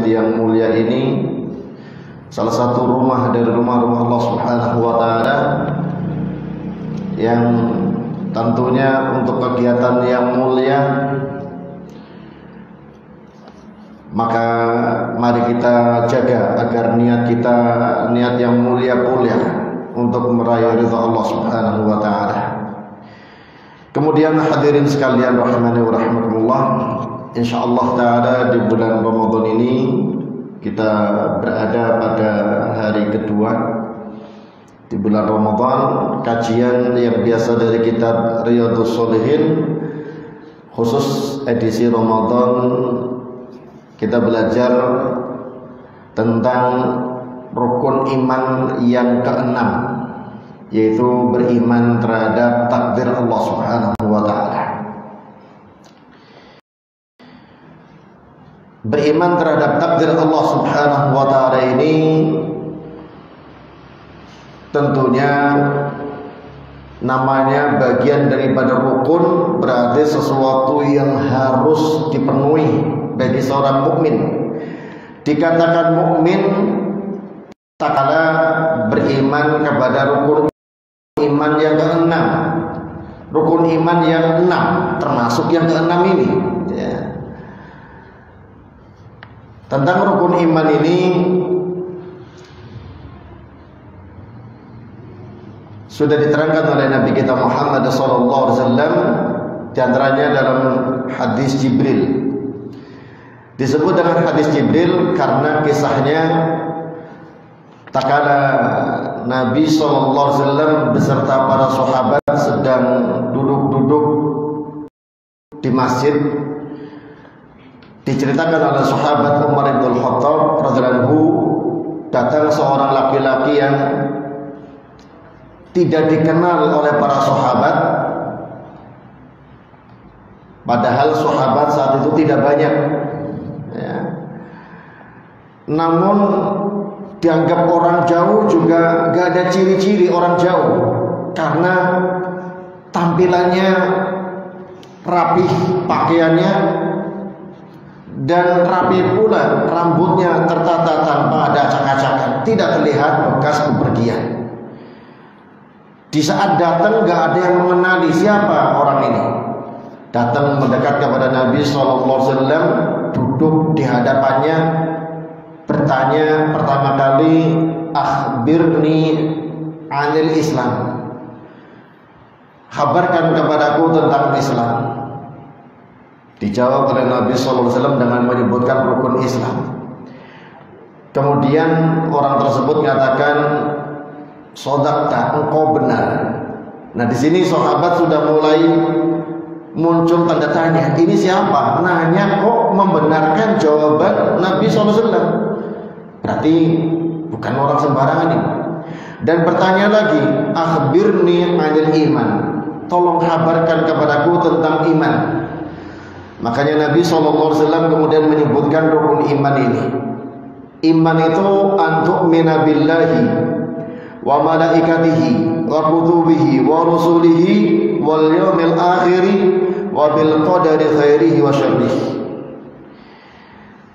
masjid yang mulia ini, salah satu rumah dari rumah-rumah Allah Subhanahu wa taala yang tentunya untuk kegiatan yang mulia. Maka mari kita jaga agar niat kita niat yang mulia untuk meraih ridha Allah Subhanahu wa taala. Kemudian hadirin sekalian rahimani wa rahimakumullah, insyaallah taala di bulan Ramadan ini kita berada pada hari kedua di bulan Ramadan. Kajian yang biasa dari kitab Riyadhus Shalihin, khusus edisi Ramadan, kita belajar tentang rukun iman yang keenam, yaitu beriman terhadap takdir Allah Subhanahu wa taala. Beriman terhadap takdir Allah Subhanahu wa taala ini tentunya namanya bagian daripada rukun, berarti sesuatu yang harus dipenuhi bagi seorang mukmin. Dikatakan mukmin tak kala beriman kepada rukun iman yang keenam. Rukun iman yang 6 termasuk yang keenam ini, ya. Tentang rukun iman ini sudah diterangkan oleh Nabi kita Muhammad SAW, di antaranya dalam hadis Jibril. Disebut dengan hadis Jibril karena kisahnya tatkala Nabi SAW beserta para sahabat sedang duduk-duduk di masjid. Diceritakan oleh sahabat Umar bin Khattab radhiyallahu anhu, datang seorang laki-laki yang tidak dikenal oleh para sahabat, padahal sahabat saat itu tidak banyak, ya. Namun dianggap orang jauh juga gak ada ciri-ciri orang jauh, karena tampilannya rapih pakaiannya, dan rapi pula rambutnya tertata tanpa ada acak-acakan, tidak terlihat bekas bepergian. Di saat datang gak ada yang mengenali siapa orang ini. Datang mendekat kepada Nabi SAW, duduk di hadapannya, bertanya pertama kali, akhbirni anil Islam, kabarkan kepadaku tentang Islam. Dijawab oleh Nabi SAW dengan menyebutkan rukun Islam. Kemudian orang tersebut mengatakan, shadaqta, engkau benar. Nah, di sini sahabat sudah mulai muncul tanda tanya, ini siapa? Nanya kok membenarkan jawaban Nabi SAW. Berarti bukan orang sembarangan ini. Dan bertanya lagi, akhbirni anil iman, tolong kabarkan kepadaku tentang iman. Makanya Nabi SAW kemudian menyebutkan rukun iman ini. Iman itu antu'mina billahi wa malaikatihi wa kutubihi wa rusulihi wal yawmil akhiri wa bil qadari khairihi wa syarrihi.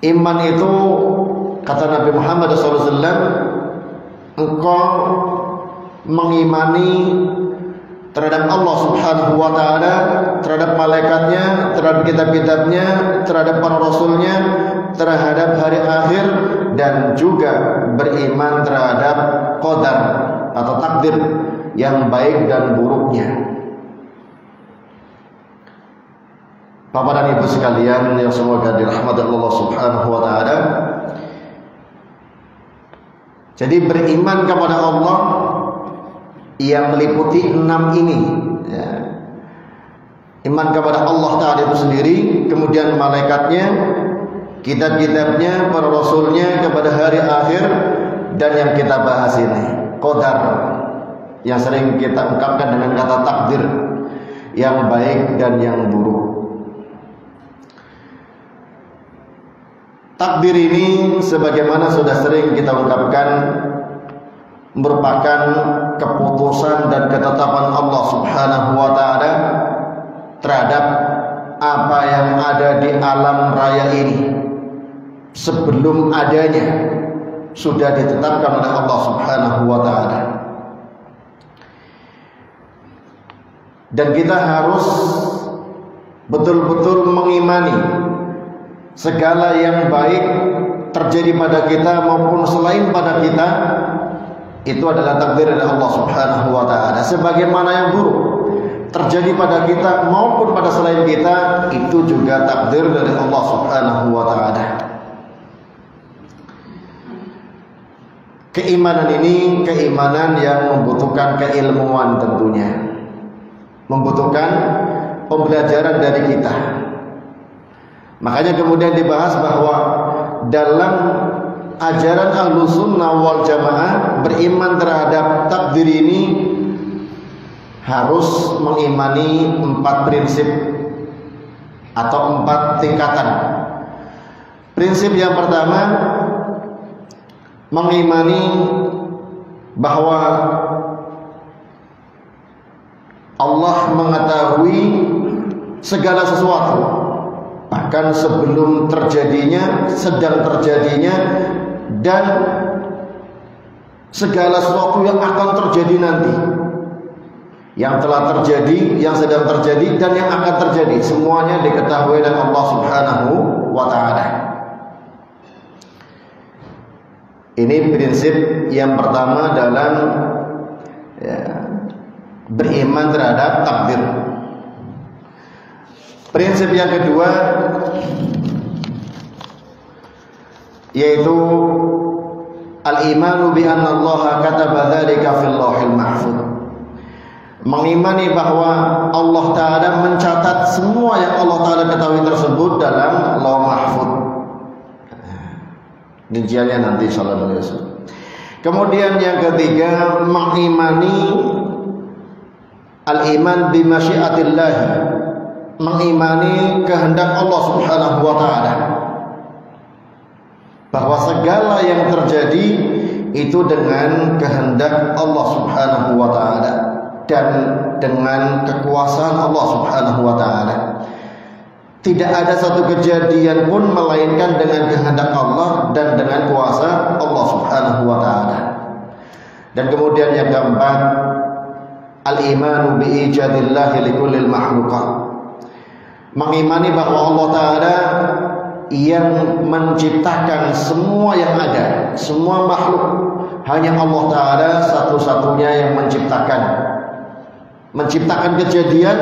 Iman itu, kata Nabi Muhammad SAW, engkau mengimani terhadap Allah Subhanahu wa taala, terhadap malaikatnya, terhadap kitab-kitabnya, terhadap para rasulnya, terhadap hari akhir, dan juga beriman terhadap qadar atau takdir yang baik dan buruknya. Bapak dan Ibu sekalian yang semoga dirahmati Allah Subhanahu wa taala. Jadi beriman kepada Allah yang meliputi 6 ini, ya. Iman kepada Allah Ta'ala itu sendiri, kemudian malaikatnya, kitab-kitabnya, para rasulnya, kepada hari akhir, dan yang kita bahas ini, qadar, yang sering kita ungkapkan dengan kata takdir, yang baik dan yang buruk. Takdir ini sebagaimana sudah sering kita ungkapkan, merupakan keputusan dan ketetapan Allah Subhanahu wa taala terhadap apa yang ada di alam raya ini. sebelum adanya sudah ditetapkan oleh Allah Subhanahu wa taala. Dan kita harus betul-betul mengimani segala yang baik terjadi pada kita maupun selain pada kita itu adalah takdir dari Allah Subhanahu wa taala. Sebagaimana yang buruk terjadi pada kita maupun pada selain kita itu juga takdir dari Allah Subhanahu wa taala. Keimanan ini keimanan yang membutuhkan keilmuan tentunya, membutuhkan pembelajaran dari kita. Makanya kemudian dibahas bahwa dalam ajaran Ahlus Sunnah wal Jamaah beriman terhadap takdir ini harus mengimani 4 prinsip atau 4 tingkatan. Prinsip yang pertama, mengimani bahwa Allah mengetahui segala sesuatu, bahkan sebelum terjadinya, sedang terjadinya, dan segala sesuatu yang akan terjadi nanti, yang telah terjadi, yang sedang terjadi, dan yang akan terjadi, semuanya diketahui oleh Allah Subhanahu wa taala. Ini prinsip yang pertama dalam beriman terhadap takdir. Prinsip yang kedua yaitu al-imanu bi anna Allah kataba dzalika fil lauhil mahfuz. Mengimani bahwa Allah taala mencatat semua yang Allah taala ketahui tersebut dalam Lauh Mahfuz. Rinciannya nanti insyaallah. Kemudian yang ketiga, mengimani al-iman bi masyiatillah, mengimani kehendak Allah Subhanahu wa taala, bahwa segala yang terjadi itu dengan kehendak Allah Subhanahu wa taala dan dengan kekuasaan Allah Subhanahu wa taala. Tidak ada satu kejadian pun melainkan dengan kehendak Allah dan dengan kuasa Allah Subhanahu wa taala. Dan kemudian yang keempat, al-imanu bi ijadillahi likullil makhluqat. Mengimani bahwa Allah taala yang menciptakan semua yang ada, semua makhluk. Hanya Allah taala satu-satunya yang menciptakan kejadian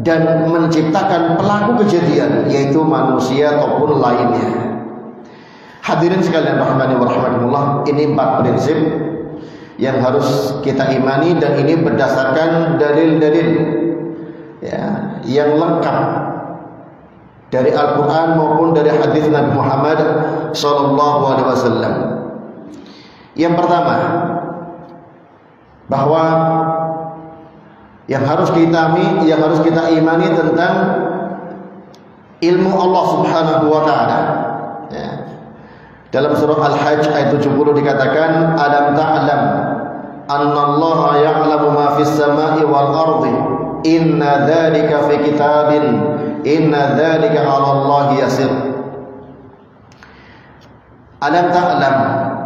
dan menciptakan pelaku kejadian, yaitu manusia ataupun lainnya. Hadirin sekalian rahimani wa rahimakumullah, ini 4 prinsip yang harus kita imani, dan ini berdasarkan dalil-dalil yang lengkap dari Al-Quran maupun dari hadis Nabi Muhammad SAW. Yang pertama, bahwa yang harus kita imani tentang ilmu Allah Subhanahu wa taala. Dalam surah Al-Hajj ayat 70 dikatakan, alam ta'lam anna Allah ya'lamu ma fis sama'i wal ardi inna dzalika fi kitabin inna dzalika 'ala Allah yasir. Alam ta'lam,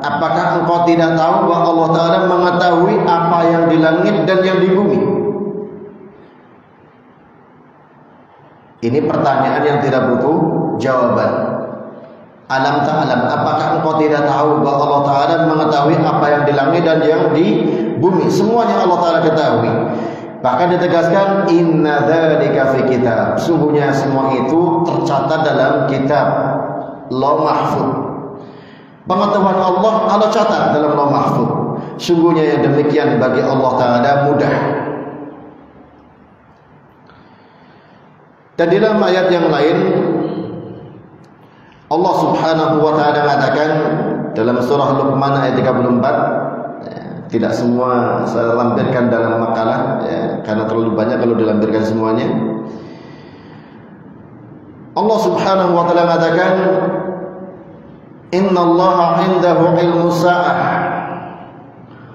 apakah engkau tidak tahu bahwa Allah taala mengetahui apa yang di langit dan yang di bumi? Ini pertanyaan yang tidak butuh jawaban. Alam ta'lam, apakah engkau tidak tahu bahwa Allah taala mengetahui apa yang di langit dan yang di bumi? Semuanya Allah taala ketahui. Bahkan ditegaskan, inna dzalika fi kitab, sungguhnya semua itu tercatat dalam kitab Lauh Mahfuz. Pengetahuan Allah catat dalam Lauh Mahfuz. Sungguhnya yang demikian bagi Allah taala mudah. Dan di dalam ayat yang lain Allah Subhanahu wa taala mengatakan dalam surah Luqman ayat 34, tidak semua saya lampirkan dalam makalah karena terlalu banyak kalau dilampirkan semuanya. Allah Subhanahu wa taala mengatakan, innallaha 'indahu 'ilmus sa'ah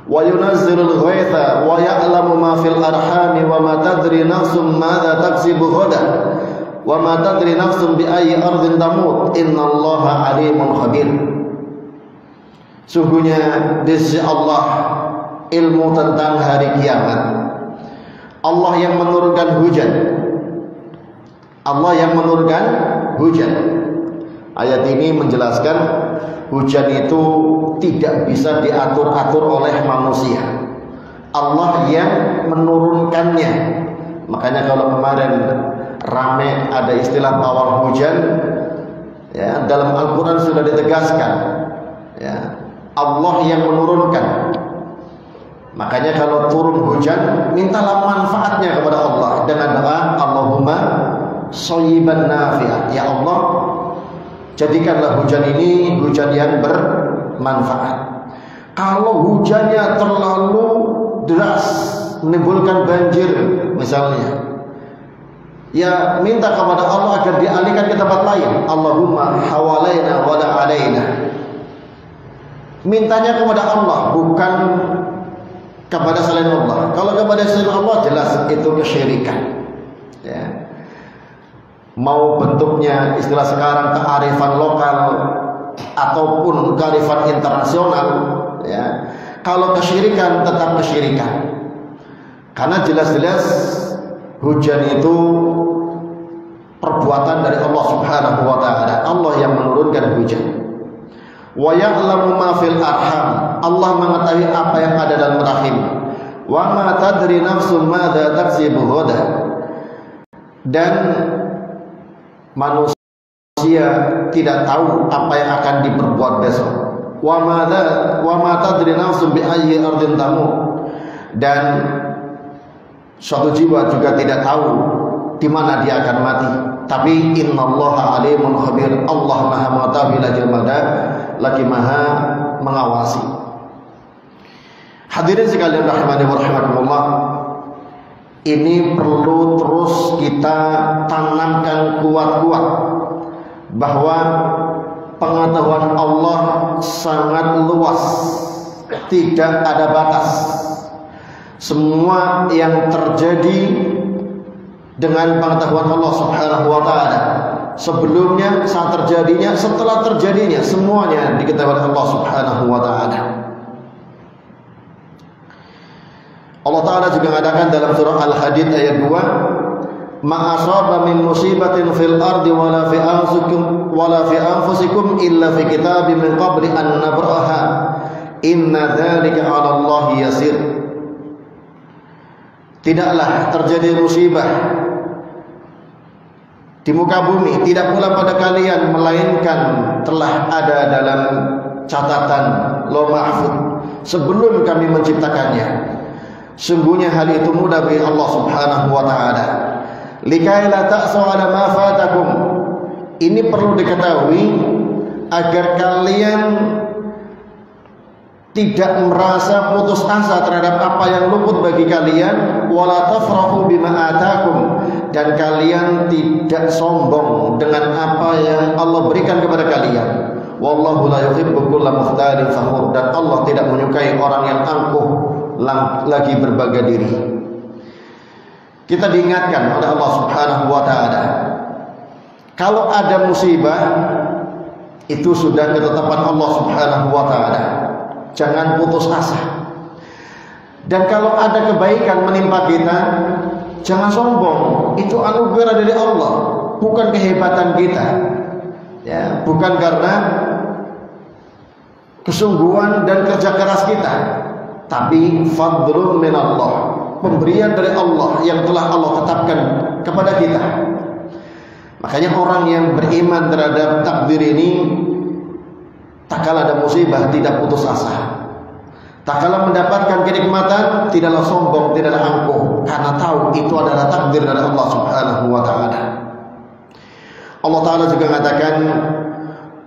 wa yunazzilul ghaitha wa ya'lamu ma fil arhami wa ma tadri nafsum madza taksibu ghadan wa ma tadri nafsun bi ayyi ardin tamut innallaha alimun khabir. Sungguhnya di sisi Allah ilmu tentang hari kiamat. Allah yang menurunkan hujan. Allah yang menurunkan hujan. Ayat ini menjelaskan hujan itu tidak bisa diatur-atur oleh manusia. Allah yang menurunkannya. Makanya kalau kemarin rame ada istilah pawang hujan, ya, dalam Al-Quran sudah ditegaskan, ya, Allah yang menurunkan. Makanya kalau turun hujan, mintalah manfaatnya kepada Allah dengan doa Allahumma shayyiban nafi'ah. Ya Allah, jadikanlah hujan ini hujan yang bermanfaat. Kalau hujannya terlalu deras, menimbulkan banjir misalnya, ya minta kepada Allah agar dialihkan ke tempat lain. Allahumma hawalaina wa la alaina. Mintanya kepada Allah, bukan kepada selain Allah. Kalau kepada selain Allah jelas itu kesyirikan, ya. Mau bentuknya istilah sekarang kearifan lokal ataupun kearifan internasional, ya. Kalau kesyirikan tetap kesyirikan. Karena jelas-jelas hujan itu perbuatan dari Allah Subhanahu wa taala. Allah yang menurunkan hujan. Wa ya'lamu ma fil arham. Allah mengetahui apa yang ada dalam rahim. Wa ma tadri nafsun madza taksibu ghadan. Dan manusia tidak tahu apa yang akan diperbuat besok. Wa ma tadri nafsun bi ayyi ardin tamut. Dan suatu jiwa juga tidak tahu di mana dia akan mati. Tapi innallaha alimun khabir. Allah Maha mengetahui lagi Maha mengawasi. Hadirin sekalian rahimani wa rahimakumullah, ini perlu terus kita tanamkan kuat-kuat bahwa pengetahuan Allah sangat luas, tidak ada batas. Semua yang terjadi dengan pengetahuan Allah Subhanahu wa taala, sebelumnya, saat terjadinya, setelah terjadinya, semuanya diketahui Allah Subhanahu wa taala. Allah taala juga mengatakan dalam surah Al-Hadid ayat 2, "Ma asaba min musibatin fil ardi wala fi anfusikum illa fi kitabim min qabli an nabraha inna dzalika 'ala Allahi yasir." Tidaklah terjadi musibah di muka bumi, tidak pula pada kalian, melainkan telah ada dalam catatan Lauh Mahfuz sebelum kami menciptakannya. Sungguhnya hal itu mudah bagi Allah Subhanahu wa taala. Likai la ta'su 'ala ma fatakum. Ini perlu diketahui agar kalian tidak merasa putus asa terhadap apa yang luput bagi kalian, wala tafrahu bima atakum, dan kalian tidak sombong dengan apa yang Allah berikan kepada kalian. Wallahu la yuhibbu kulla mukhtalin fakhur, dan Allah tidak menyukai orang yang angkuh lagi berbangga diri. Kita diingatkan oleh Allah Subhanahu wa taala, kalau ada musibah itu sudah ketetapan Allah Subhanahu wa taala. Jangan putus asa. Dan kalau ada kebaikan menimpa kita, jangan sombong. Itu anugerah dari Allah, bukan kehebatan kita. Ya, bukan karena kesungguhan dan kerja keras kita, tapi fadlun min Allah, pemberian dari Allah yang telah Allah tetapkan kepada kita. Makanya orang yang beriman terhadap takdir ini, tak kala ada musibah tidak putus asa, tak kala mendapatkan kenikmatan tidaklah sombong, tidaklah angkuh, karena tahu itu adalah takdir dari Allah Subhanahu wa taala. Allah taala juga mengatakan,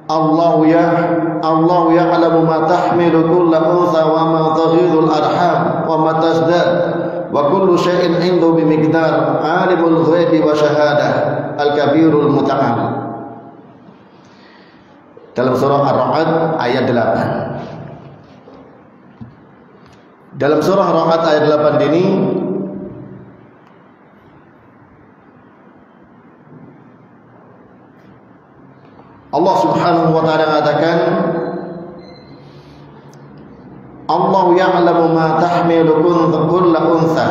Allahu ya'lamu ma tahmilu kullu unsa wa ma taghidul arham wa ma tazdad wa kullu syai'in 'indahu bimiqdar, alimul ghaibi wa syahadah, al-kabirul muta'al. Dalam surah Ar-Ra'd ayat 8. Dalam surah Ar-Ra'd ayat 8 ini Subhanahu wa taala mengatakan, Allah ya'lamu ma tahmilu kullu untha.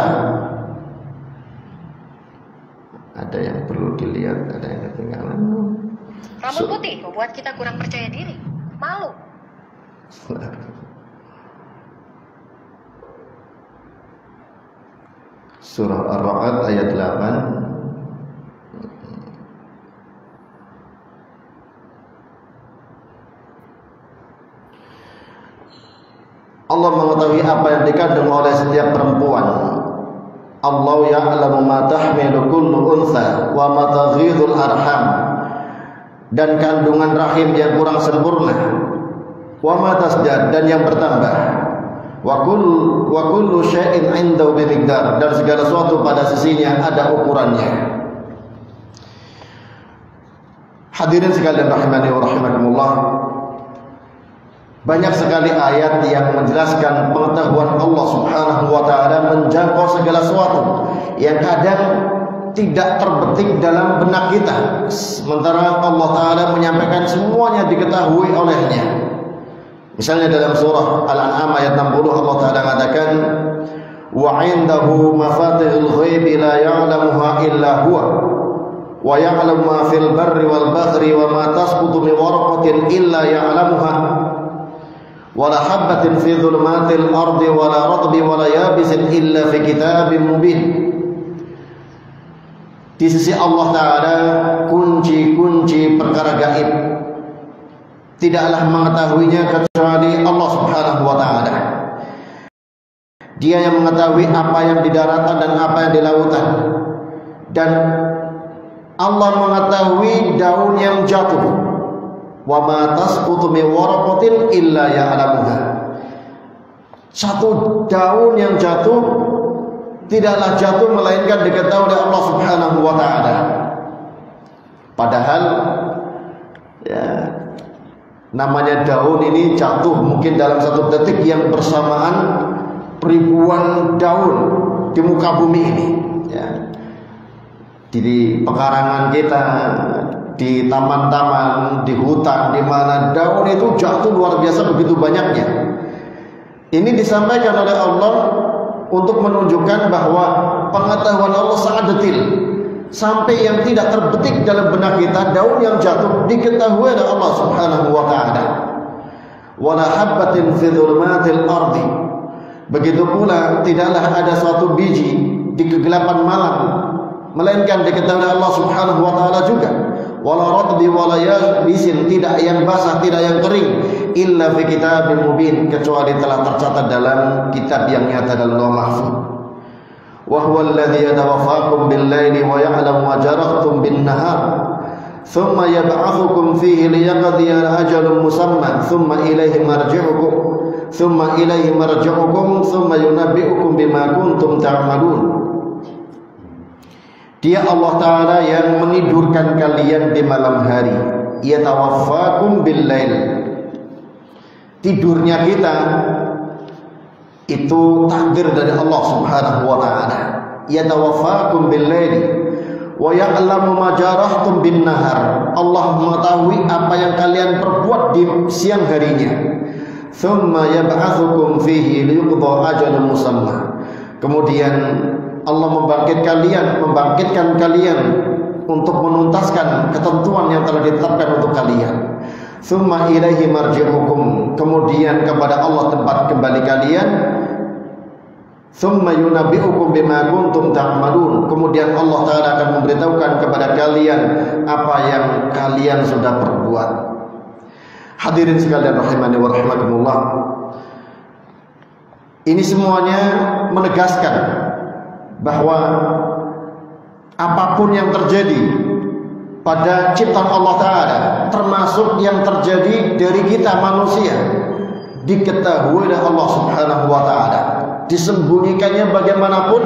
Ada yang perlu dilihat, ada yang ketinggalan. Rambut putih membuat kita kurang percaya diri, malu. Surah Ar-Ra'd ayat 8. Allah mengetahui apa yang dikandung oleh setiap perempuan. Allah ya'lamu ma tahmilu kullu untha wa ma taghidul arham. Dan kandungan rahim yang kurang sempurna. Wa ma tasdad, dan yang bertambah. Wa kullu syai'in 'indahu bimiqdar, dan segala sesuatu pada sisinya ada ukurannya. Hadirin sekalian rahimani wa rahimakumullah. Banyak sekali ayat yang menjelaskan pengetahuan Allah Subhanahu wa taala menjangkau segala sesuatu yang kadang tidak terbetik dalam benak kita, sementara Allah taala menyampaikan semuanya diketahui olehnya. Misalnya dalam surah Al-An'am ayat 60 Allah taala mengatakan, wa 'indahu mafatihul ghaibi la ya'lamuha illa huwa wa ya'lamu ma fil barri wal bahri wa ma tasqutu min waraqatin illa ya'lamuha wala habbatin fi dhulumatil ardi wala ratbi wala yabisin illa fi kitabim mubin. Di sisi Allah taala kunci-kunci perkara gaib tidaklah mengetahuinya kecuali Allah Subhanahu wa taala. Dia yang mengetahui apa yang di daratan dan apa yang di lautan. Dan Allah mengetahui daun yang jatuh. Wa ma tasqutu min waraqatin illa ya'lamuha. Satu daun yang jatuh tidaklah jatuh melainkan diketahui oleh Allah Subhanahu wa taala. Padahal ya, namanya daun ini jatuh mungkin dalam satu detik yang bersamaan ribuan daun di muka bumi ini ya. Di pekarangan kita, di taman-taman, di hutan, di mana daun itu jatuh luar biasa begitu banyaknya. Ini disampaikan oleh Allah untuk menunjukkan bahwa pengetahuan Allah sangat detail, sampai yang tidak terbetik dalam benak kita, daun yang jatuh diketahui oleh Allah Subhanahu wa taala. Wala habbatin fi dhulumatil ardi. Begitu pula tidaklah ada suatu biji di kegelapan malam melainkan diketahui oleh Allah Subhanahu wa taala juga. Wala radbi wala yabisin, tidak yang basah, tidak yang kering, illa fi kitabim mubin, kecuali telah tercatat dalam kitab yang nyata dalam Lauh Mahfuz. Wa huwa alladhi yatawaffakum bil-laili wa ya'lamu ma jarahtum bin-nahar thumma yab'athukum fihi liyaqdiya ajalun musamman thumma ilayhi marji'ukum thumma yunabbi'ukum bima kuntum ta'malun. Dia Allah Ta'ala yang menidurkan kalian di malam hari. Yatawaffakum bil-lail. Tidurnya kita itu takdir dari Allah Subhanahu wa taala. Yatawaffakum bil-lail wa ya'lamu ma jarahtum bin-nahar. Allah mengetahui apa yang kalian perbuat di siang harinya. Thumma yab'atsukum fihi liyuqda ajalun musamma. Kemudian Allah membangkitkan kalian untuk menuntaskan ketentuan yang telah ditetapkan untuk kalian. Tsumma ilaihi marji'ukum, kemudian kepada Allah tempat kembali kalian. Tsumma yunabbi'ukum bima kuntum ta'malun, kemudian Allah Ta'ala akan memberitahukan kepada kalian apa yang kalian sudah perbuat. Hadirin sekalian rahimani wa rahimakumullah, ini semuanya menegaskan bahwa apapun yang terjadi pada ciptaan Allah Ta'ala, termasuk yang terjadi dari kita manusia, diketahui oleh Allah Subhanahu wa Ta'ala. Disembunyikannya bagaimanapun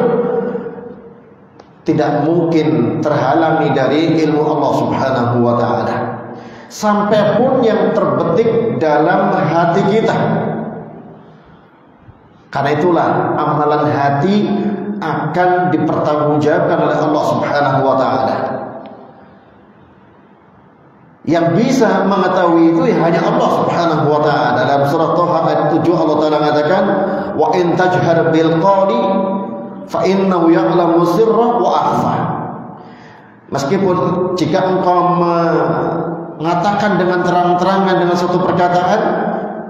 tidak mungkin terhalangi dari ilmu Allah Subhanahu wa Ta'ala. Sampai pun yang terbetik dalam hati kita. Karena itulah amalan hati akan dipertanggungjawabkan oleh Allah Subhanahu wa taala. Yang bisa mengetahui itu hanya Allah Subhanahu wa taala. Dalam surah Thaha ayat 7 Allah taala mengatakan, "Wa in tajhar bil qawli fa innahu ya'lamu sirra wa akhfa." Meskipun jika engkau mengatakan dengan terang-terangan dengan suatu perkataan,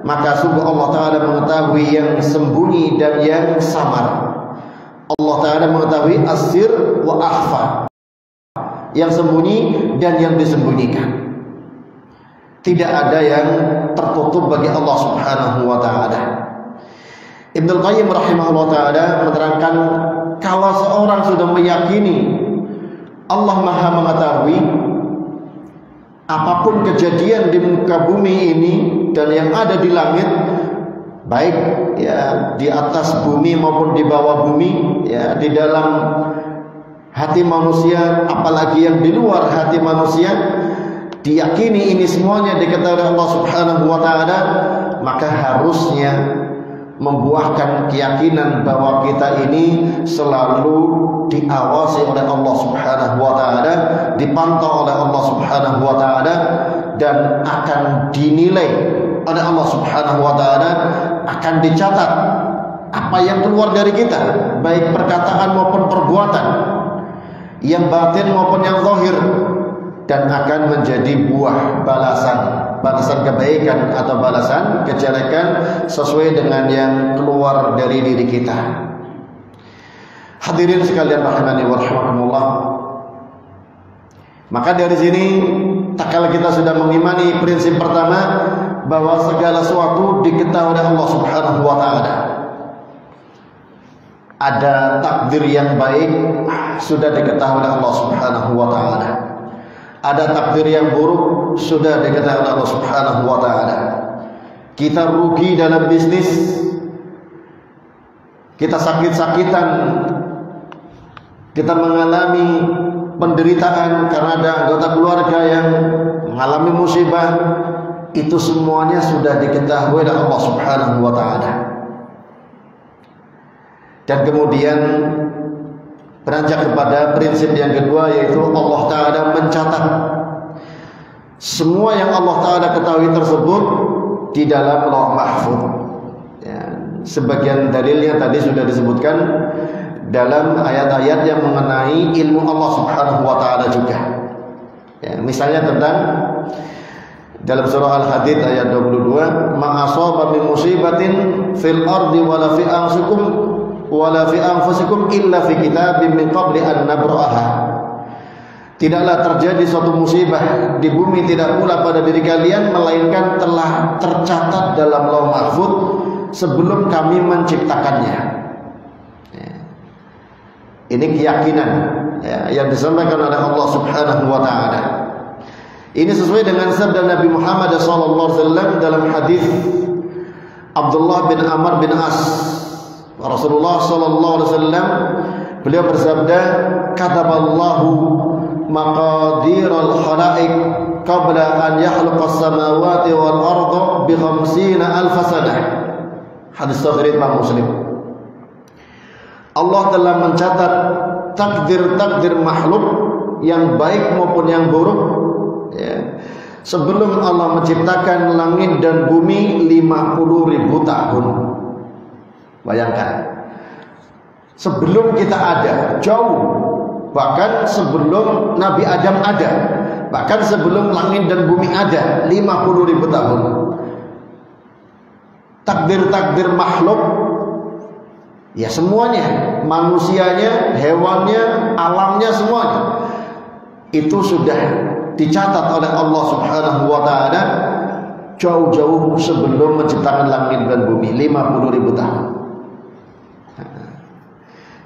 maka sungguh Allah taala mengetahui yang sembunyi dan yang samar. Allah taala mengetahui asir wa akhfa, yang sembunyi dan yang disembunyikan. Tidak ada yang tertutup bagi Allah Subhanahu wa taala. Ibnu Qayyim rahimahullah taala menerangkan, kalau seorang sudah meyakini Allah Maha mengetahui apapun kejadian di muka bumi ini dan yang ada di langit, baik ya di atas bumi maupun di bawah bumi, ya di dalam hati manusia apalagi yang di luar hati manusia, diyakini ini semuanya diketahui Allah Subhanahu wa taala, maka harusnya membuahkan keyakinan bahwa kita ini selalu diawasi oleh Allah Subhanahu wa taala, dipantau oleh Allah Subhanahu wa taala, dan akan dinilai oleh Allah Subhanahu wa taala, akan dicatat apa yang keluar dari kita, baik perkataan maupun perbuatan, yang batin maupun yang zahir, dan akan menjadi buah balasan kebaikan atau balasan kejelekan sesuai dengan yang keluar dari diri kita. Hadirin sekalian rahimani wa rahimakumullah. Maka dari sini tak kala kita sudah mengimani prinsip pertama bahwa segala sesuatu diketahui oleh Allah Subhanahu wa taala. Ada takdir yang baik sudah diketahui oleh Allah Subhanahu wa taala. Ada takdir yang buruk sudah diketahui oleh Allah Subhanahu wa taala. Kita rugi dalam bisnis, kita sakit-sakitan, kita mengalami penderitaan karena ada anggota keluarga yang mengalami musibah, itu semuanya sudah diketahui oleh Allah Subhanahu wa taala. Dan kemudian beranjak kepada prinsip yang kedua, yaitu Allah taala mencatat semua yang Allah taala ketahui tersebut di dalam Lauh Mahfuz. Ya, sebagian dalilnya tadi sudah disebutkan dalam ayat-ayat yang mengenai ilmu Allah Subhanahu wa taala juga. Ya, misalnya tentang dalam surah Al-Hadid ayat 22, "Ma asaba min musibatin fil ardi wala fi anfusikum wala fi anfusikum illa fi kitabim min qabli an nabra'aha." Tidaklah terjadi suatu musibah di bumi, tidak pula pada diri kalian, melainkan telah tercatat dalam Lauh Mahfuz sebelum kami menciptakannya. Ya. Ini keyakinan ya, yang disampaikan oleh Allah Subhanahu wa taala. Ini sesuai dengan sabda Nabi Muhammad SAW dalam hadis Abdullah bin Amr bin As. Rasulullah SAW beliau bersabda, "Kataballahu maqadiral khalaiq qabla an yakhluqas samawati wal arda bi 50,000 sanah." Hadis riwayat Imam Muslim. Allah telah mencatat takdir-takdir makhluk yang baik maupun yang buruk ya, sebelum Allah menciptakan langit dan bumi 50.000 tahun. Bayangkan, sebelum kita ada, jauh, bahkan sebelum Nabi Adam ada, bahkan sebelum langit dan bumi ada, 50.000 tahun. Takdir-takdir makhluk ya semuanya, manusianya, hewannya, alamnya, semuanya itu sudah dicatat oleh Allah Subhanahu wa taala jauh-jauh sebelum menciptakan langit dan bumi, 50.000 tahun.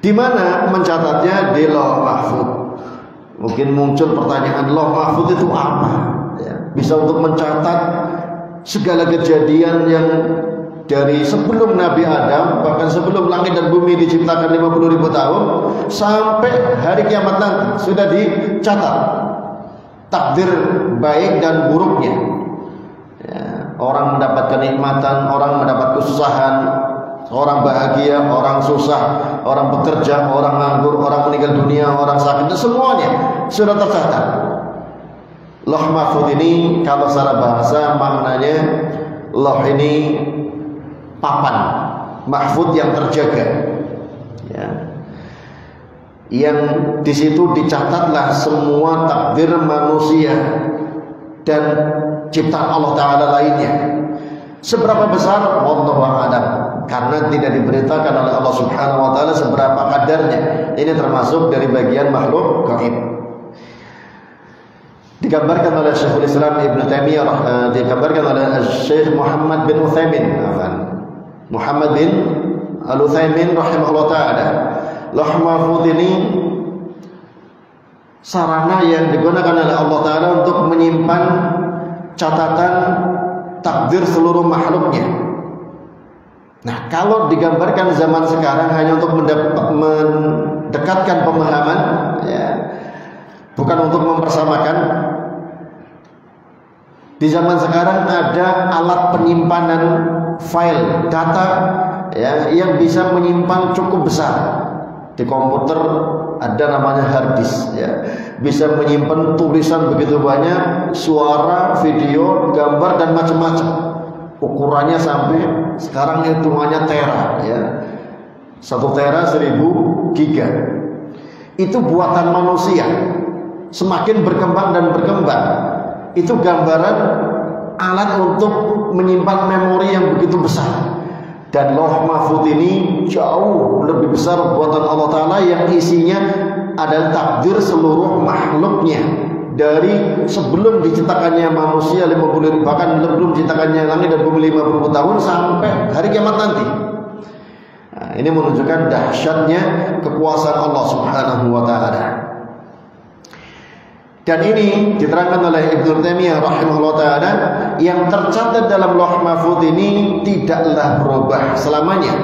Di mana mencatatnya? Di Lauh Mahfuz. Mungkin muncul pertanyaan, Lauh Mahfuz itu apa? Ya, bisa untuk mencatat segala kejadian yang dari sebelum Nabi Adam, bahkan sebelum langit dan bumi diciptakan 50.000 tahun sampai hari kiamat nanti sudah dicatat takdir baik dan buruknya. Ya, orang mendapat kenikmatan, orang mendapat kesusahan, orang bahagia, orang susah, orang bekerja, orang nganggur, orang meninggal dunia, orang sakit, semuanya sudah tercatat. Lauh mahfud ini kalau secara bahasa maknanya lauh ini papan, mahfud yang terjaga, ya. Yang di situ dicatatlah semua takdir manusia dan ciptaan Allah Ta'ala lainnya. Seberapa besar? Wallahu a'lam. Karena tidak diberitakan oleh Allah Subhanahu wa Ta'ala seberapa kadarnya. Ini termasuk dari bagian makhluk gaib. Digambarkan oleh Syekhul Islam Ibn Taimiyah, digambarkan oleh Syekh Muhammad bin Utsaimin, Muhammad bin Al-Utsaimin rahimahullah ta'ala. Lauh mahfud ini sarana yang digunakan oleh Allah Ta'ala untuk menyimpan catatan takdir seluruh makhluknya. Nah, kalau digambarkan zaman sekarang hanya untuk mendekatkan pemahaman, ya, bukan untuk mempersamakan. Di zaman sekarang ada alat penyimpanan file data, ya, yang bisa menyimpan cukup besar. Di komputer ada namanya hard disk, ya, bisa menyimpan tulisan begitu banyak, suara, video, gambar dan macam-macam. Ukurannya sampai sekarang hitungannya tera, ya. 1 tera 1000 giga. Itu buatan manusia. Semakin berkembang dan berkembang, itu gambaran alat untuk menyimpan memori yang begitu besar. Dan lauh mahfud ini jauh lebih besar buatan Allah Ta'ala yang isinya adalah takdir seluruh makhluknya. Dari sebelum diciptakannya manusia 50, bahkan sebelum diciptakannya langit dan bumi 50 tahun sampai hari kiamat nanti. Nah, ini menunjukkan dahsyatnya kekuasaan Allah Subhanahu wa Ta'ala. Dan ini diterangkan oleh Ibnu Taimiyah rahimahullah ta'ala, yang tercatat dalam lauh mahfud ini tidaklah berubah selamanya.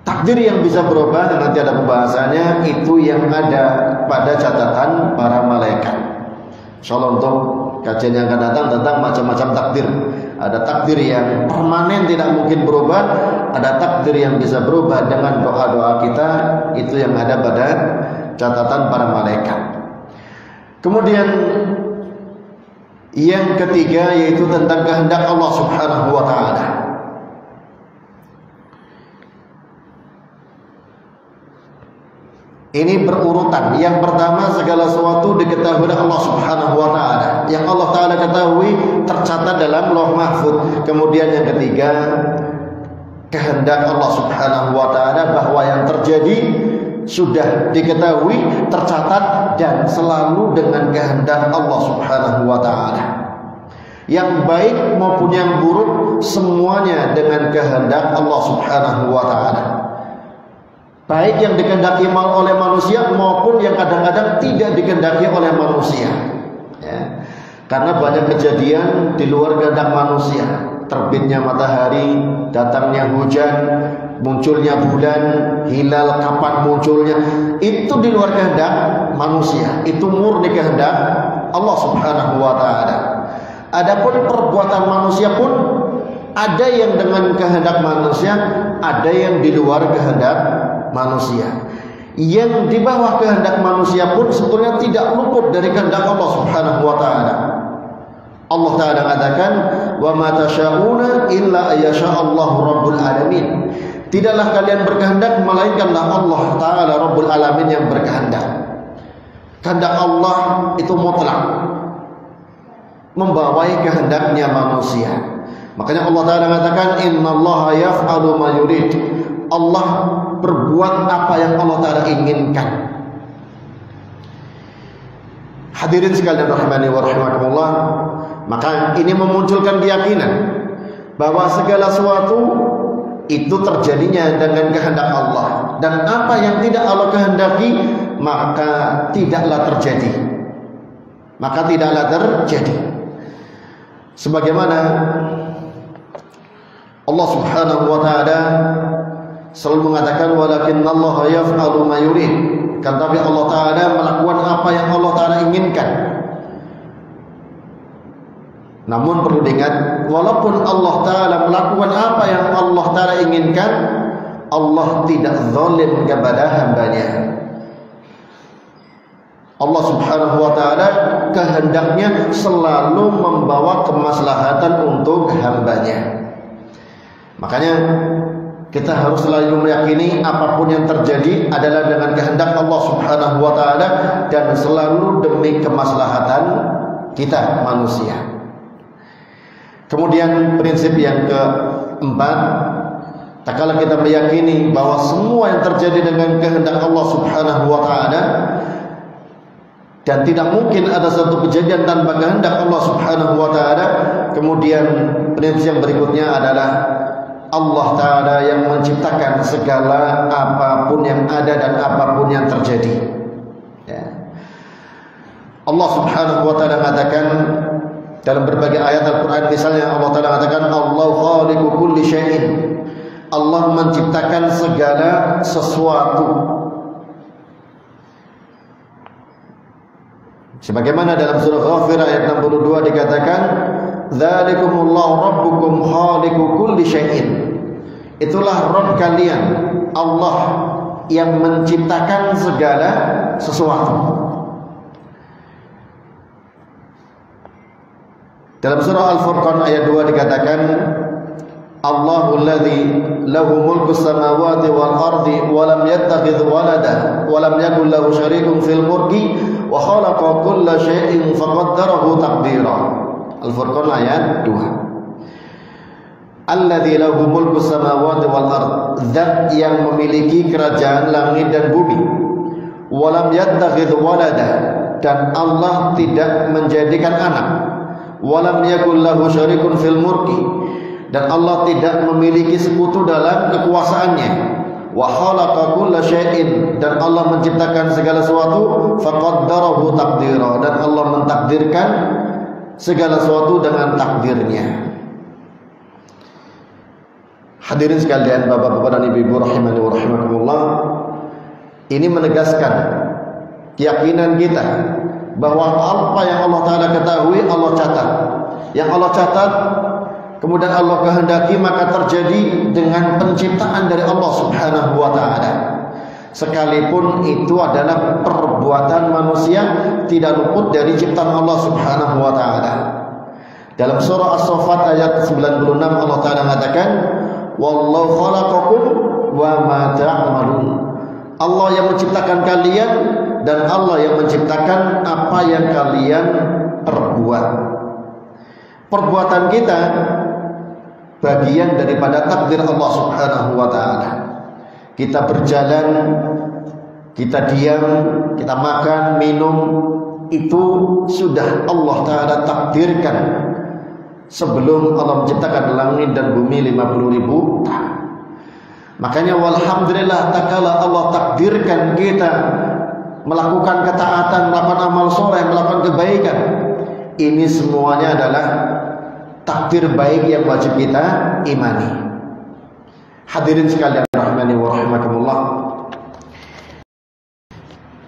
Takdir yang bisa berubah, dan nanti ada pembahasannya, itu yang ada pada catatan para malaikat. Insyaallah untuk kajian yang akan datang tentang macam-macam takdir. Ada takdir yang permanen tidak mungkin berubah, ada takdir yang bisa berubah dengan doa-doa kita, itu yang ada pada catatan para malaikat. Kemudian yang ketiga yaitu tentang kehendak Allah Subhanahu wa Ta'ala. Ini berurutan. Yang pertama, segala sesuatu diketahui oleh Allah Subhanahu wa Ta'ala. Yang Allah Ta'ala ketahui tercatat dalam lauh mahfud. Kemudian yang ketiga, kehendak Allah Subhanahu wa Ta'ala, bahwa yang terjadi sudah diketahui, tercatat, dan selalu dengan kehendak Allah Subhanahu wa Ta'ala. Yang baik maupun yang buruk, semuanya dengan kehendak Allah Subhanahu wa Ta'ala. Baik yang dikehendaki oleh manusia maupun yang kadang-kadang tidak dikehendaki oleh manusia, ya. Karena banyak kejadian di luar kehendak manusia. Terbitnya matahari, datangnya hujan, munculnya bulan, hilal kapan munculnya, itu di luar kehendak manusia. Itu murni kehendak Allah Subhanahu wa Ta'ala. Adapun perbuatan manusia pun ada yang dengan kehendak manusia, ada yang di luar kehendak manusia. Yang di bawah kehendak manusia pun sebetulnya tidak luput dari kehendak Allah Subhanahu wa Ta'ala. Allah Ta'ala mengatakan, "Wa ma tasyauna illa ayyasha'allahu rabbul alamin." Tidaklah kalian berkehendak melainkanlah Allah Ta'ala Rabbul Alamin yang berkehendak. Kehendak Allah itu mutlak, membawai kehendaknya manusia. Makanya Allah Ta'ala mengatakan, "Innallaha yaf'alu ma yurid." Allah berbuat apa yang Allah Ta'ala inginkan. Hadirin sekalian rahimani wa rahimakumullah, maka ini memunculkan keyakinan bahwa segala sesuatu itu terjadinya dengan kehendak Allah, dan apa yang tidak Allah kehendaki maka tidaklah terjadi. Sebagaimana Allah Subhanahu wa Ta'ala selalu mengatakan, "Walakinallaha yaf'alu ma yurid." Tapi Allah Ta'ala melakukan apa yang Allah Ta'ala inginkan. Namun perlu diingat, walaupun Allah Ta'ala melakukan apa yang Allah Ta'ala inginkan, Allah tidak zalim kepada hambanya. Allah Subhanahu wa ta'ala kehendaknya selalu membawa kemaslahatan untuk hambanya. Makanya kita harus selalu meyakini apapun yang terjadi adalah dengan kehendak Allah Subhanahu wa ta'ala dan selalu demi kemaslahatan kita manusia. Kemudian prinsip yang keempat, tak kala kita meyakini bahwa semua yang terjadi dengan kehendak Allah Subhanahu wa ta'ala dan tidak mungkin ada satu kejadian tanpa kehendak Allah Subhanahu wa ta'ala. Kemudian prinsip yang berikutnya adalah Allah Ta'ala yang menciptakan segala apapun yang ada dan apapun yang terjadi, ya. Allah Subhanahu wa ta'ala katakan dalam berbagai ayat Al-Quran, misalnya Allah Ta'ala katakan Allah khaliqu kulli syai'in, Allah menciptakan segala sesuatu. Sebagaimana dalam surah Ghafir ayat 62 dikatakan dzalikumullahu rabbukum khaliqu kulli syai'in, itulah Rabb kalian, Allah yang menciptakan segala sesuatu. Dalam surah Al-Furqan ayat 2 dikatakan Allahul ladzi lahu mulku samawati wal ardi wa lam yattakhidh walada wa lam yakul lahu syarikun fil mulki wa khalaqa kulla syai'in faqaddarahu taqdira. Al-Furqan ayat 2. Alladzi lahu mulku samawati wal ard, zat yang memiliki kerajaan langit dan bumi. Wa lam yattakhidh walada, dan Allah tidak menjadikan anak. Wa lam yakul lahu syarikun fil mulki, dan Allah tidak memiliki sekutu dalam kekuasaannya. Wa khalaqa kulla syai'in, dan Allah menciptakan segala sesuatu, faqaddarahu taqdira, dan Allah mentakdirkan segala sesuatu dengan takdirnya. Hadirin sekalian, bapak-bapak dan ibu-ibu rahimani wa rahimakumullah, ini menegaskan keyakinan kita bahwa apa yang Allah Ta'ala ketahui Allah catat. Yang Allah catat kemudian Allah kehendaki maka terjadi dengan penciptaan dari Allah Subhanahu wa ta'ala. Sekalipun itu adalah perbuatan manusia, tidak luput dari ciptaan Allah Subhanahu wa ta'ala. Dalam surah As-Saffat ayat 96 Allah Ta'ala mengatakan wallahu khalaqakum wa ma ta'malun, Allah yang menciptakan kalian dan Allah yang menciptakan apa yang kalian perbuat. Perbuatan kita bagian daripada takdir Allah Subhanahu wa ta'ala. Kita berjalan, kita diam, kita makan, minum, itu sudah Allah Ta'ala takdirkan sebelum Allah menciptakan langit dan bumi 50.000 tahun. Makanya walhamdulillah, tak kala Allah takdirkan kita melakukan ketaatan, melakukan amal soleh, melakukan kebaikan, ini semuanya adalah takdir baik yang wajib kita imani. Hadirin sekalian rahmani wa rahimakumullah,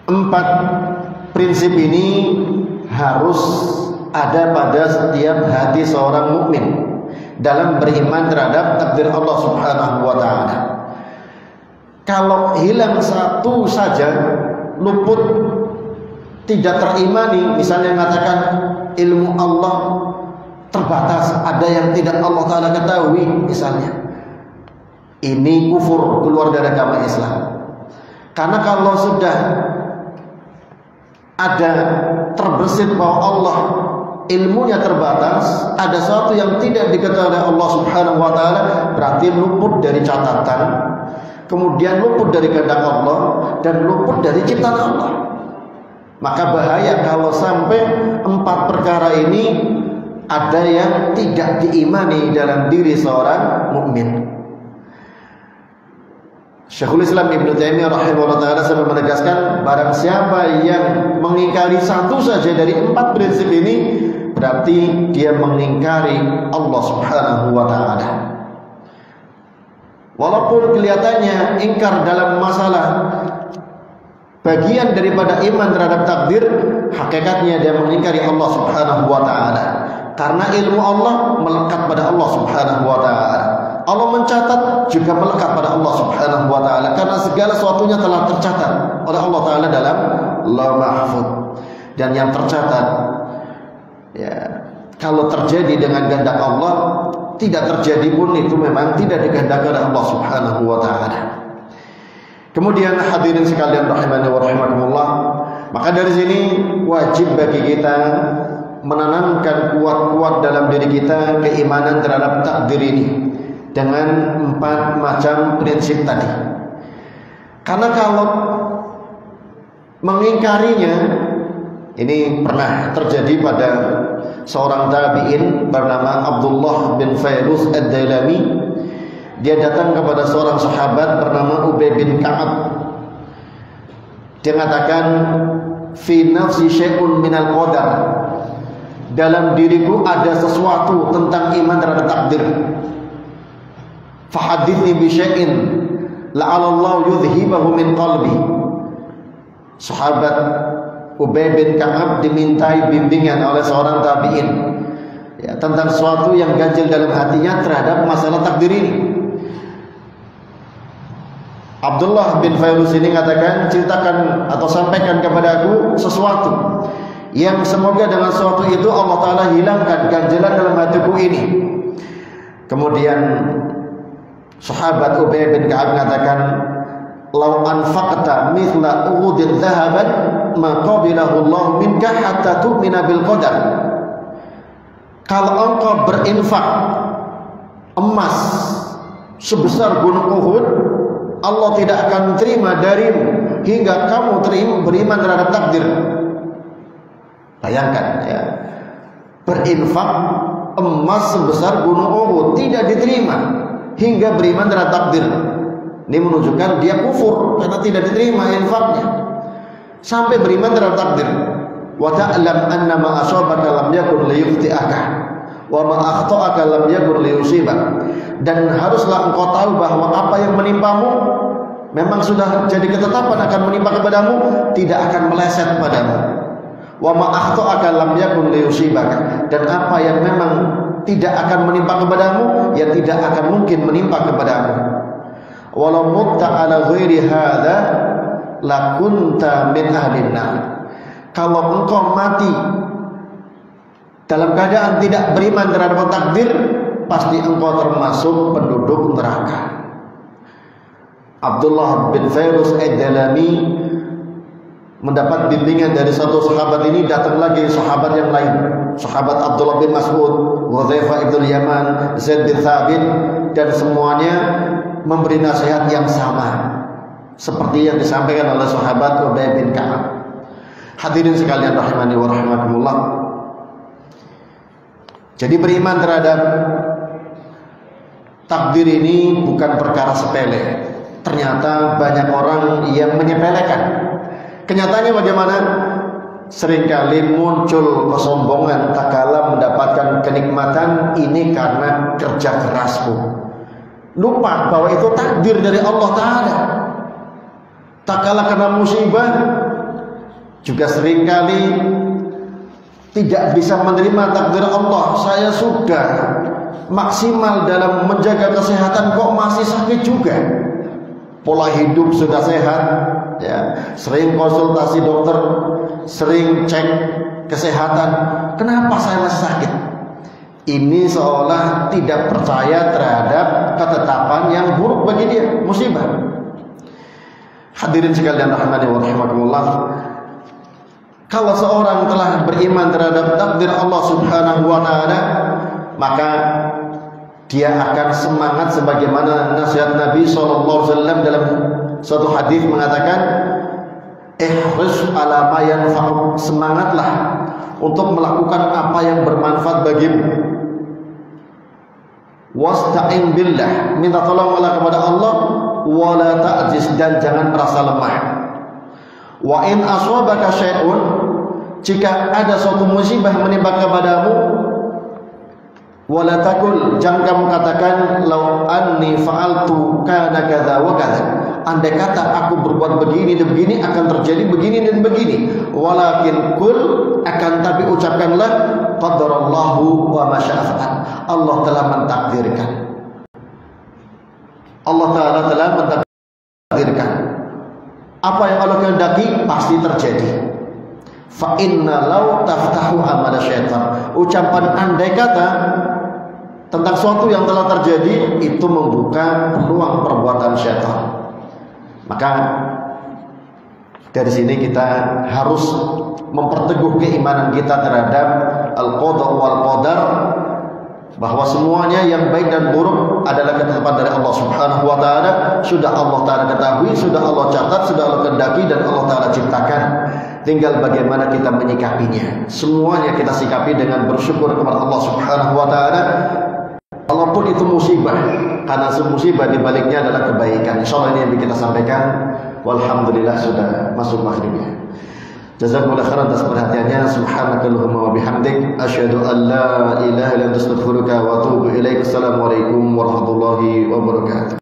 4 prinsip ini harus ada pada setiap hati seorang mukmin dalam beriman terhadap takdir Allah Subhanahu wa ta'ala. Kalau hilang satu saja, luput, tidak terimani, misalnya mengatakan ilmu Allah terbatas, ada yang tidak Allah Ta'ala ketahui misalnya, ini kufur, keluar dari agama Islam. Karena kalau sudah ada terbersit bahwa Allah ilmunya terbatas, ada sesuatu yang tidak diketahui oleh Allah Subhanahu wa ta'ala, berarti luput dari catatan, kemudian luput dari kehendak Allah, dan luput dari ciptaan Allah. Maka bahaya kalau sampai 4 perkara ini ada yang tidak diimani dalam diri seorang mukmin. Syekhul Islam Ibnu Taimiyah rahimahullah ta'ala sampai menegaskan, barang siapa yang mengingkari satu saja dari 4 prinsip ini, berarti dia mengingkari Allah Subhanahu wa ta'ala. Walaupun kelihatannya ingkar dalam masalah bagian daripada iman terhadap takdir, hakikatnya dia mengingkari Allah Subhanahu wa ta'ala. Karena ilmu Allah melekat pada Allah Subhanahu wa ta'ala. Allah mencatat juga melekat pada Allah Subhanahu wa ta'ala, karena segala sesuatunya telah tercatat oleh Allah Ta'ala dalam Lauhul Mahfuz. Dan yang tercatat, ya, kalau terjadi dengan kehendak Allah, tidak terjadi pun itu memang tidak dikehendaki oleh Allah Subhanahu wa taala. Kemudian hadirin sekalian rahimani wa rahimakumullah, maka dari sini wajib bagi kita menanamkan kuat-kuat dalam diri kita keimanan terhadap takdir ini dengan 4 macam prinsip tadi. Karena kalau mengingkarinya, ini pernah terjadi pada seorang tabi'in bernama Abdullah bin Fairuz ad-Dailami. Dia datang kepada seorang sahabat bernama Ubay bin Ka'ab. Dia mengatakan, fi nafsi syai'un minal qadar, dalam diriku ada sesuatu tentang iman terhadap takdir. Fahadithni bi syai'in la'alallahu yudhibahu min qalbi. Sahabat Ubay bin Ka'ab dimintai bimbingan oleh seorang tabi'in, ya, tentang sesuatu yang ganjil dalam hatinya terhadap masalah takdir ini. Abdullah bin Fairuz ini mengatakan, ceritakan atau sampaikan kepada aku sesuatu yang semoga dengan sesuatu itu Allah Ta'ala hilangkan ganjilan dalam hatiku ini. Kemudian sahabat Ubay bin Ka'ab mengatakan, lau anfaqta mithla uhudin dhahaban ma qabilahu Allah minka hatta tu'mina bil qadar. Kalau engkau berinfak emas sebesar gunung Uhud, Allah tidak akan terima darimu hingga kamu beriman terhadap takdir. Bayangkan, ya, berinfak emas sebesar gunung Uhud tidak diterima hingga beriman terhadap takdir. Ini menunjukkan dia kufur karena tidak diterima infaknya sampai beriman terhadap takdir. Wa ta'lam anna ma asabaka lam yakun liyukhti'aka wa ma akhta'aka lam yakun liyusibak. Dan haruslah engkau tahu bahwa apa yang menimpamu memang sudah jadi ketetapan akan menimpa kepadamu, tidak akan meleset padamu. Wa ma akhta'aka lam yakun liyusibaka. Dan apa yang memang tidak akan menimpa kepadamu, ya tidak akan mungkin menimpa kepadamu. Walau mutta ala ghairi hadza lakunta min ahlin nar. Kalau engkau mati dalam keadaan tidak beriman terhadap takdir, pasti engkau termasuk penduduk neraka. Abdullah bin Fairuz ad-Dailami mendapat bimbingan dari satu sahabat ini, datang lagi sahabat yang lain, sahabat Abdullah bin Mas'ud, Hudzaifah ibn Yaman, Zaid bin Thabit, dan semuanya memberi nasihat yang sama seperti yang disampaikan oleh sahabat Ubay bin Ka'ab. Hadirin sekalian rahimani wa rahimakumullah. Jadi beriman terhadap takdir ini bukan perkara sepele. Ternyata banyak orang yang menyepelekan. Kenyataannya bagaimana? Seringkali muncul kesombongan tak kala mendapatkan kenikmatan ini karena kerja kerasku. Lupa bahwa itu takdir dari Allah Ta'ala. Tak kala kena musibah juga seringkali tidak bisa menerima takdir Allah. Saya sudah maksimal dalam menjaga kesehatan kok masih sakit juga. Pola hidup sudah sehat, ya, sering konsultasi dokter, sering cek kesehatan, kenapa saya masih sakit? Ini seolah tidak percaya terhadap ketetapan yang buruk bagi dia, musibah. Hadirin sekalian rahimani wa rahimakumullah, kalau seorang telah beriman terhadap takdir Allah Subhanahu wa taala, maka dia akan semangat sebagaimana nasihat Nabi SAW dalam suatu hadis mengatakan, ihris ala ma yanfa'uk, semangatlah untuk melakukan apa yang bermanfaat bagimu. Wasta'in billah, minta tolonglah kepada Allah, wala ta'jiz, dan jangan merasa lemah. Wa in aswabaka syai'un, jika ada suatu musibah menimpa kepadamu, wala taqul, jangan kamu katakan lau anni fa'altu kana kadza wa kadza, andai kata aku berbuat begini dan begini akan terjadi begini dan begini. Walakin kul, akan tapi ucapkanlah qadarallahu wa ma syaa fa'al, Allah telah mentakdirkan. Allah Ta'ala telah mentakdirkan. Apa yang Allah kehendaki pasti terjadi. Fa inna law taftahu amal syaitan. Ucapan andai kata tentang suatu yang telah terjadi itu membuka peluang perbuatan syaitan. Maka dari sini kita harus memperteguh keimanan kita terhadap al-qada wal qadar, bahwa semuanya yang baik dan buruk adalah ketetapan dari Allah Subhanahu wa taala. Sudah Allah taala ketahui, sudah Allah catat, sudah Allah kehendaki dan Allah taala ciptakan. Tinggal bagaimana kita menyikapinya. Semuanya kita sikapi dengan bersyukur kepada Allah Subhanahu wa taala. Walaupun itu musibah, karena musibah di baliknya adalah kebaikan. Insyaallah ini yang kita sampaikan. Walhamdulillah sudah masuk maghribnya. Jazakumullah khairan atas perhatiannya. Subhanakallahumma wa bihamdik asyhadu an la ilaha illa anta astaghfiruka wa atubu ilaik. Assalamualaikum warahmatullahi wabarakatuh.